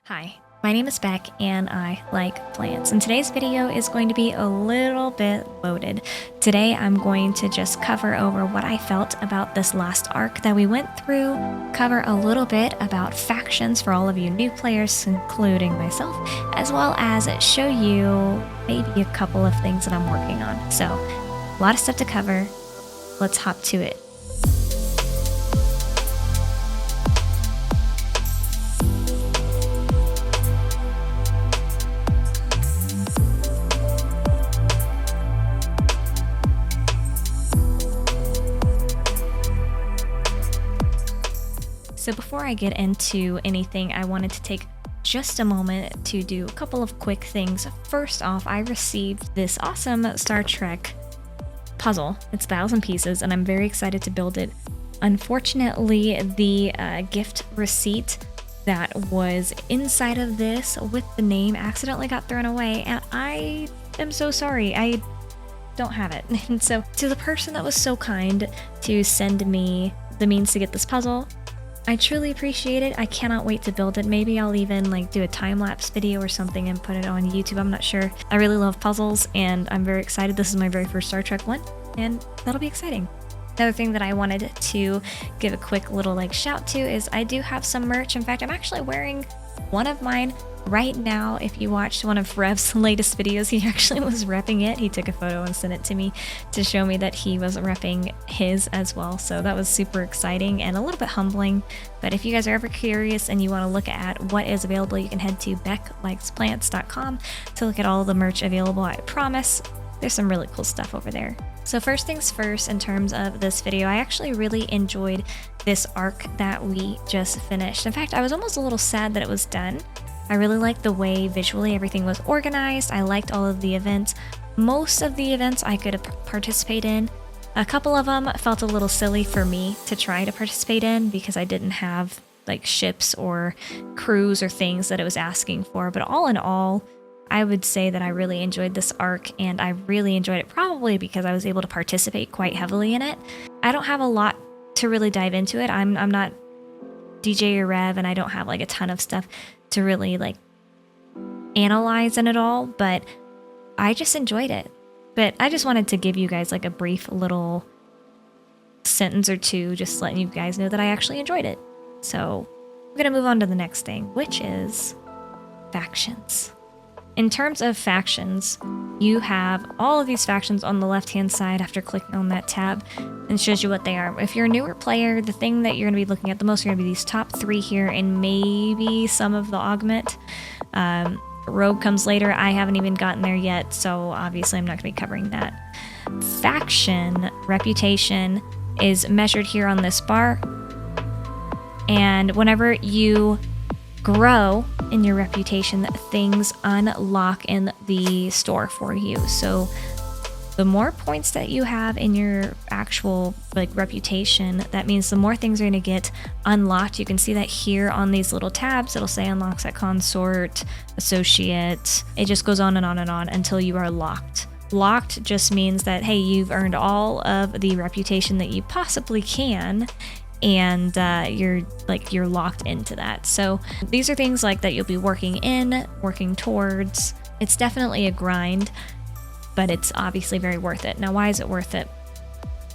Hi, my name is Beck and I like plants, and today's video is going to be a little bit loaded. Today I'm going to just cover over what I felt about this last arc that we went through, cover a little bit about factions for all of you new players, including myself, as well as show you maybe a couple of things that I'm working on. So, a lot of stuff to cover. Let's hop to it. So before I get into anything, I wanted to take just a moment to do a couple of quick things. First off, I received this awesome Star Trek puzzle. It's 1,000 pieces and I'm very excited to build it. Unfortunately, the gift receipt that was inside of this with the name accidentally got thrown away, and I am so sorry. I don't have it. And so to the person that was so kind to send me the means to get this puzzle, I truly appreciate it. I cannot wait to build it. Maybe I'll even do a time-lapse video or something and put it on YouTube. I'm not sure. I really love puzzles and I'm very excited. This is my very first Star Trek one and that'll be exciting. Another thing that I wanted to give a quick little shout to is I do have some merch. In fact, I'm actually wearing one of mine right now. If you watched one of Rev's latest videos, he actually was repping it. He took a photo and sent it to me to show me that he was repping his as well. So that was super exciting and a little bit humbling. But if you guys are ever curious and you want to look at what is available, you can head to beklikesplants.com to look at all the merch available. I promise there's some really cool stuff over there. So first things first, in terms of this video, I actually really enjoyed this arc that we just finished. In fact, I was almost a little sad that it was done. I really liked the way visually everything was organized. I liked all of the events. Most of the events I could participate in. A couple of them felt a little silly for me to try to participate in because I didn't have ships or crews or things that it was asking for. But all in all, I would say that I really enjoyed this arc, and I really enjoyed it probably because I was able to participate quite heavily in it. I don't have a lot to really dive into it. I'm not DJ or Rev, and I don't have a ton of stuff to really analyze in it all, but I just enjoyed it. But I just wanted to give you guys a brief little sentence or two, just letting you guys know that I actually enjoyed it. So I'm gonna move on to the next thing, which is factions. In terms of factions, you have all of these factions on the left-hand side after clicking on that tab, and it shows you what they are. If you're a newer player, the thing that you're going to be looking at the most are going to be these top 3 here, and maybe some of the augment. Rogue comes later. I haven't even gotten there yet, so obviously I'm not going to be covering that. Faction reputation is measured here on this bar, and whenever you grow in your reputation, things unlock in the store for you. So the more points that you have in your actual reputation, that means the more things are going to get unlocked. You can see that here on these little tabs. It'll say unlocks at consort, associate. It just goes on and on and on until you are locked. Locked just means that, hey, you've earned all of the reputation that you possibly can, and you're locked into that. So these are things that you'll be working towards. It's definitely a grind, but it's obviously very worth it. Now, why is it worth it?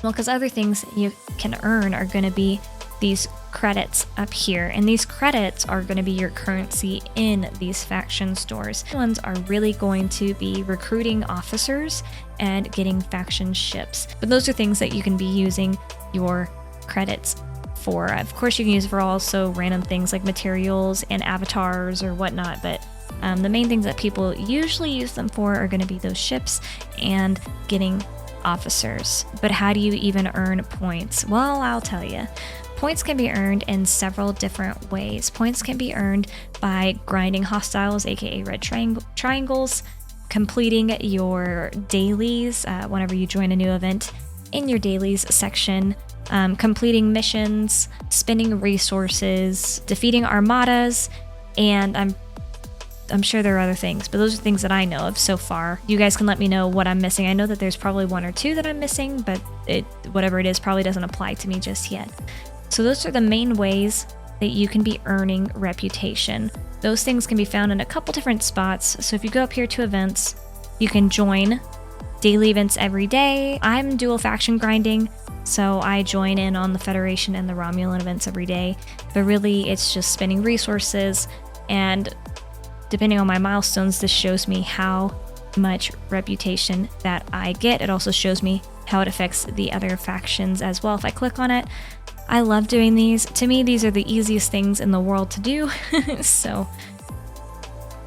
Well, because other things you can earn are going to be these credits up here, and these credits are going to be your currency in these faction stores. These ones are really going to be recruiting officers and getting faction ships, but those are things that you can be using your credits for. Of course, you can use it for also random things like materials and avatars or whatnot, but the main things that people usually use them for are going to be those ships and getting officers. But how do you even earn points? Well, I'll tell you. Points can be earned in several different ways. Points can be earned by grinding hostiles, aka red triangles, completing your dailies whenever you join a new event in your dailies section, completing missions, spending resources, defeating armadas, and I'm sure there are other things, but those are things that I know of so far. You guys can let me know what I'm missing. I know that there's probably 1 or 2 that I'm missing, but whatever it is probably doesn't apply to me just yet. So those are the main ways that you can be earning reputation. Those things can be found in a couple different spots. So if you go up here to events, you can join daily events every day. I'm dual faction grinding, so I join in on the Federation and the Romulan events every day. But really, it's just spending resources, and depending on my milestones, this shows me how much reputation that I get. It also shows me how it affects the other factions as well. If I click on it, I love doing these. To me, these are the easiest things in the world to do. So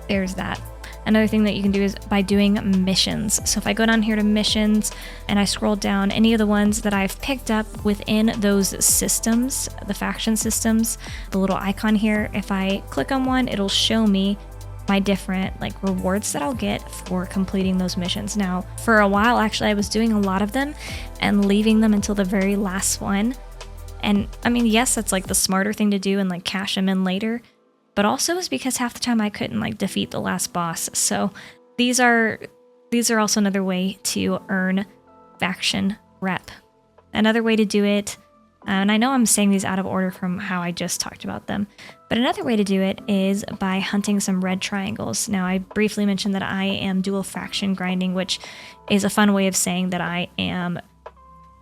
there's that. Another thing that you can do is by doing missions. So if I go down here to missions and I scroll down, any of the ones that I've picked up within those systems, the faction systems, the little icon here, if I click on one, it'll show me my different like rewards that I'll get for completing those missions. Now, for a while, actually, I was doing a lot of them and leaving them until the very last one. And I mean, yes, that's like the smarter thing to do and like cash them in later, but also is because half the time I couldn't like defeat the last boss. So these are also another way to earn faction rep. Another way to do it, and I know I'm saying these out of order from how I just talked about them, but another way to do it is by hunting some red triangles. Now, I briefly mentioned that I am dual faction grinding, which is a fun way of saying that I am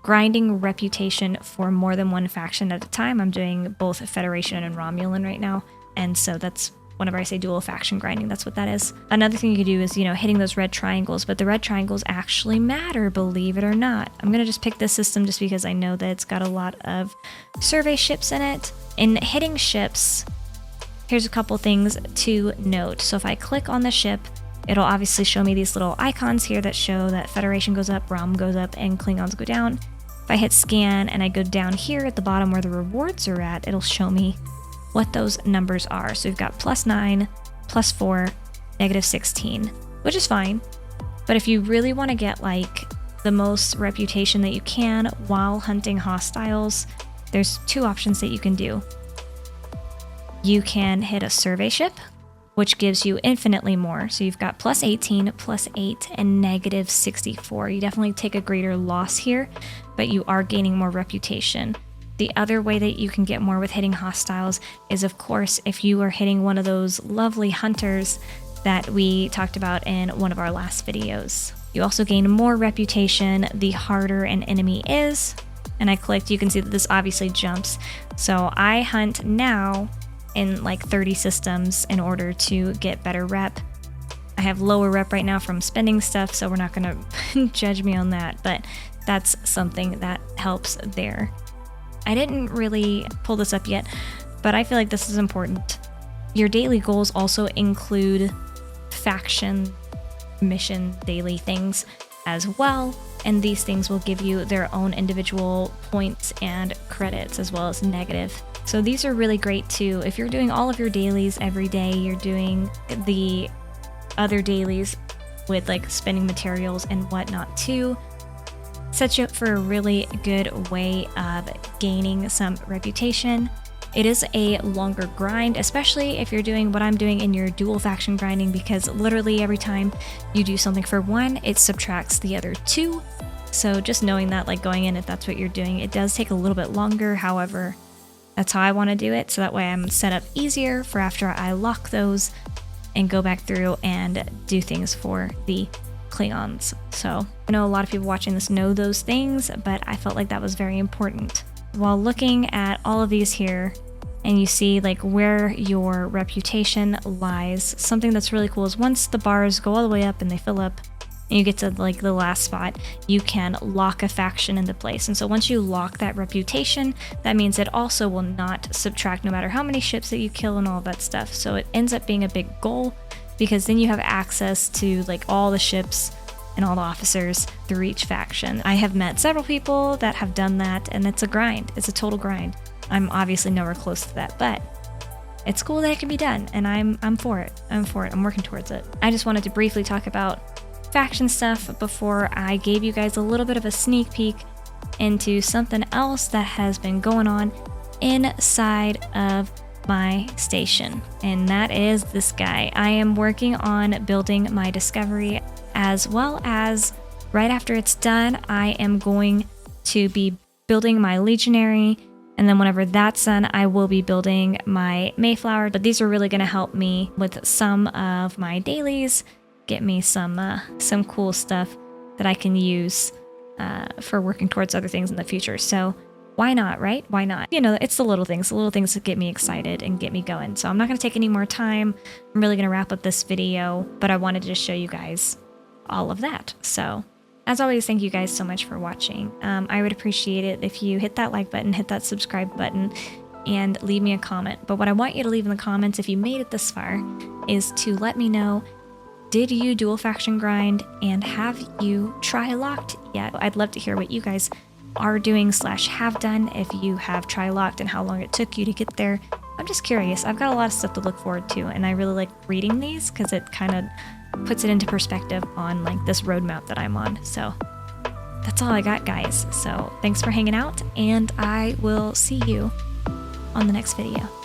grinding reputation for more than one faction at a time. I'm doing both Federation and Romulan right now, and so that's whenever I say dual faction grinding, that's what that is. Another thing you could do is, hitting those red triangles, but the red triangles actually matter, believe it or not. I'm gonna just pick this system just because I know that it's got a lot of survey ships in it. In hitting ships, here's a couple things to note. So if I click on the ship, it'll obviously show me these little icons here that show that Federation goes up, Rom goes up, and Klingons go down. If I hit scan and I go down here at the bottom where the rewards are at, it'll show me what those numbers are. So we've got +9, +4, -16, which is fine. But if you really want to get like the most reputation that you can while hunting hostiles, there's two options that you can do. You can hit a survey ship, which gives you infinitely more. So you've got +18, +8, and -64. You definitely take a greater loss here, but you are gaining more reputation. The other way that you can get more with hitting hostiles is, of course, if you are hitting one of those lovely hunters that we talked about in one of our last videos. You also gain more reputation the harder an enemy is. And I clicked, you can see that this obviously jumps. So I hunt now in like 30 systems in order to get better rep. I have lower rep right now from spending stuff, so we're not gonna judge me on that, but that's something that helps there. I didn't really pull this up yet, but I feel like this is important. Your daily goals also include faction, mission, daily things as well, and these things will give you their own individual points and credits as well as negative. So these are really great too. If you're doing all of your dailies every day, you're doing the other dailies with like spending materials and whatnot too, sets you up for a really good way of gaining some reputation. It is a longer grind, especially if you're doing what I'm doing in your dual faction grinding, because literally every time you do something for one, it subtracts the other two. So just knowing that, like going in, if that's what you're doing, it does take a little bit longer. However, that's how I want to do it, so that way I'm set up easier for after I lock those and go back through and do things for the Klingons. So I know a lot of people watching this know those things, but I felt like that was very important. While looking at all of these here, and you see like where your reputation lies, something that's really cool is once the bars go all the way up and they fill up, and you get to like the last spot, you can lock a faction into place. And so once you lock that reputation, that means it also will not subtract no matter how many ships that you kill and all that stuff. So it ends up being a big goal, because then you have access to like all the ships and all the officers through each faction. I have met several people that have done that, and it's a grind. It's a total grind. I'm obviously nowhere close to that, but it's cool that it can be done, and I'm for it. I'm working towards it. I just wanted to briefly talk about faction stuff before I gave you guys a little bit of a sneak peek into something else that has been going on inside of my station, and that is this guy. I am working on building my discovery, as well as right after it's done, I am going to be building my legionary And then whenever that's done, I will be building my Mayflower. But these are really going to help me with some of my dailies, get me some cool stuff that I can use for working towards other things in the future. So why not, right? Why not? You know, it's the little things that get me excited and get me going. So I'm not going to take any more time. I'm really going to wrap up this video, but I wanted to just show you guys all of that. So as always, thank you guys so much for watching. I would appreciate it if you hit that like button, hit that subscribe button, and leave me a comment. But what I want you to leave in the comments, if you made it this far, is to let me know, did you dual faction grind, and have you tri-locked yet? I'd love to hear what you guys are doing / have done, if you have tri-locked and how long it took you to get there. I'm just curious. I've got a lot of stuff to look forward to, and I really like reading these because it kind of puts it into perspective on like this roadmap that I'm on. So that's all I got, guys. So thanks for hanging out, and I will see you on the next video.